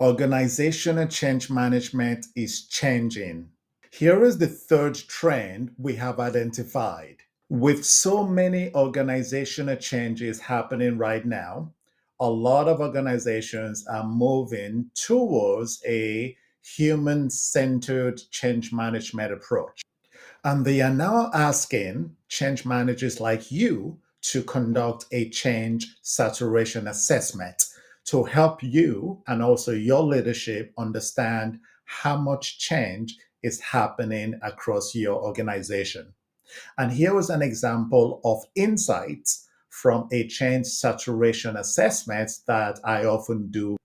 Organizational change management is changing. Here is the third trend we have identified. With so many organizational changes happening right now, a lot of organizations are moving towards a human centered change management approach. And they are now asking change managers like you to conduct a change saturation assessment to help you and also your leadership understand how much change is happening across your organization. And here was an example of insights from a change saturation assessment that I often do.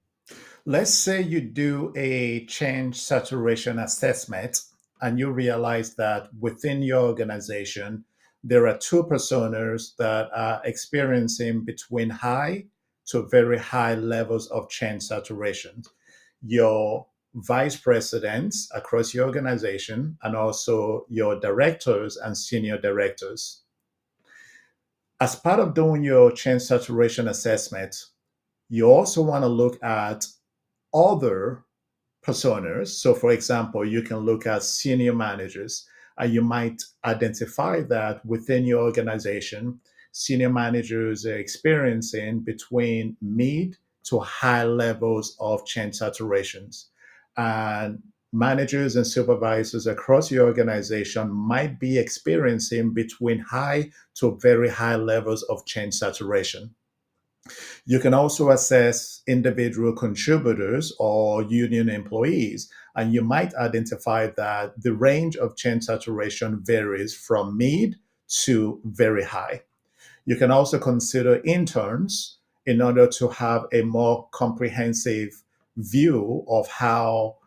Let's say you do a change saturation assessment and you realize that within your organization, there are two personas that are experiencing between high to very high levels of change saturation. Your vice presidents across your organization and also your directors and senior directors. As part of doing your change saturation assessment, you also want to look at other personas. So, for example, you can look at senior managers, and you might identify that within your organization, senior managers are experiencing between mid to high levels of change saturations. And managers and supervisors across your organization might be experiencing between high to very high levels of change saturation. You can also assess individual contributors or union employees, and you might identify that the range of change saturation varies from mid to very high. You can also consider interns in order to have a more comprehensive view of how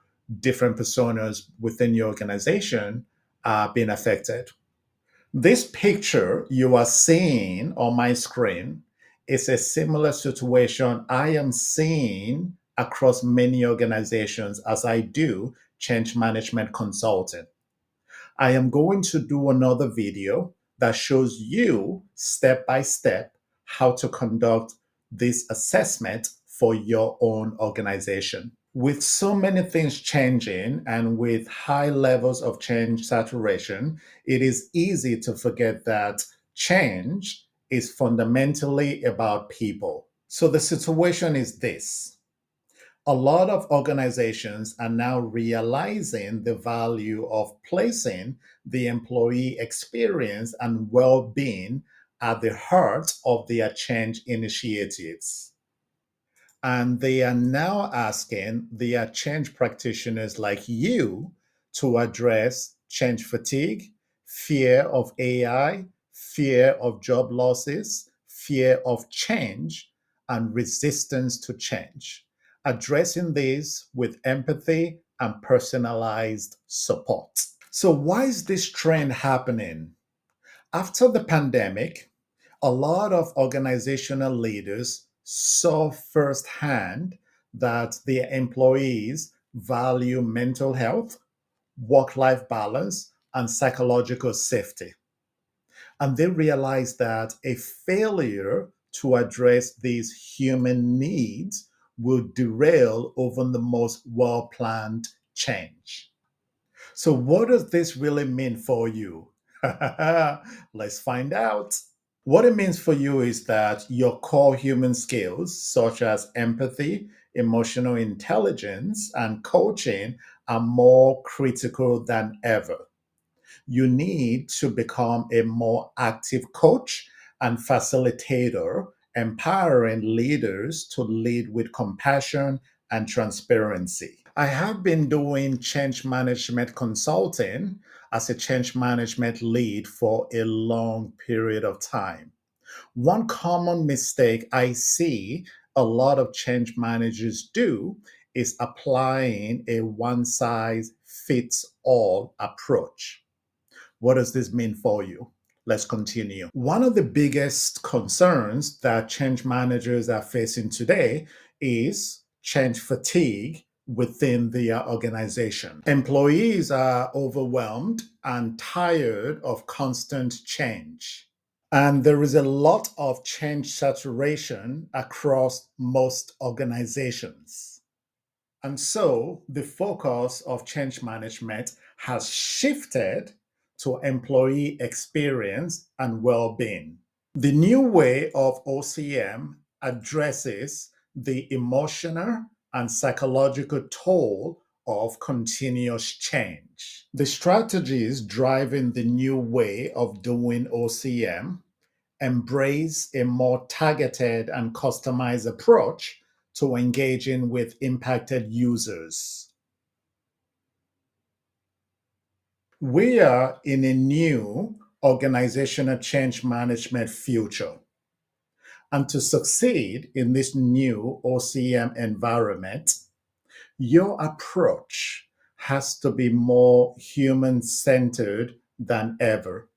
different personas within your organization are being affected. This picture you are seeing on my screen is a similar situation I am seeing across many organizations as I do change management consulting. I am going to do another video that shows you step by step how to conduct this assessment for your own organization. With so many things changing and with high levels of change saturation, it is easy to forget that change is fundamentally about people. So the situation is this: a lot of organizations are now realizing the value of placing the employee experience and well being at the heart of their change initiatives. And they are now asking their change practitioners like you to address change fatigue, fear of AI, fear of job losses, fear of change, and resistance to change. Addressing these with empathy and personalized support. So, why is this trend happening? After the pandemic, a lot of organizational leaders saw firsthand that their employees value mental health, work life balance, and psychological safety. And they realized that a failure to address these human needs will derail even the most well planned change. So, what does this really mean for you? Let's find out. What it means for you is that your core human skills, such as empathy, emotional intelligence, and coaching, are more critical than ever. You need to become a more active coach and facilitator, empowering leaders to lead with compassion and transparency. I have been doing change management consulting as a change management lead for a long period of time. One common mistake I see a lot of change managers do is applying a one size fits all approach. What does this mean for you? Let's continue. One of the biggest concerns that change managers are facing today is change fatigue within their organization. Employees are overwhelmed and tired of constant change. And there is a lot of change saturation across most organizations. And so the focus of change management has shifted to employee experience and well being. The new way of OCM addresses the emotional and psychological toll of continuous change. The strategies driving the new way of doing OCM embrace a more targeted and customized approach to engaging with impacted users. We are in a new organizational change management future. And to succeed in this new OCM environment, your approach has to be more human centered than ever.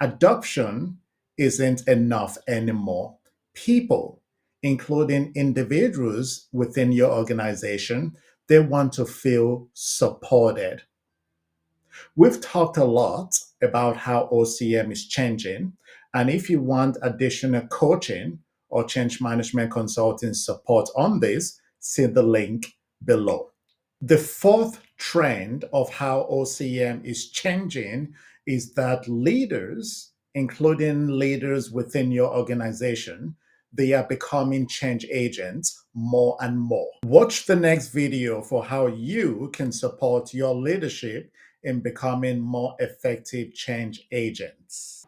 Adoption isn't enough anymore. People, including individuals within your organization, they want to feel supported. We've talked a lot about how OCM is changing. And if you want additional coaching or change management consulting support on this, see the link below. The fourth trend of how OCM is changing is that leaders, including leaders within your organization, they are becoming change agents more and more. Watch the next video for how you can support your leadership in becoming more effective change agents.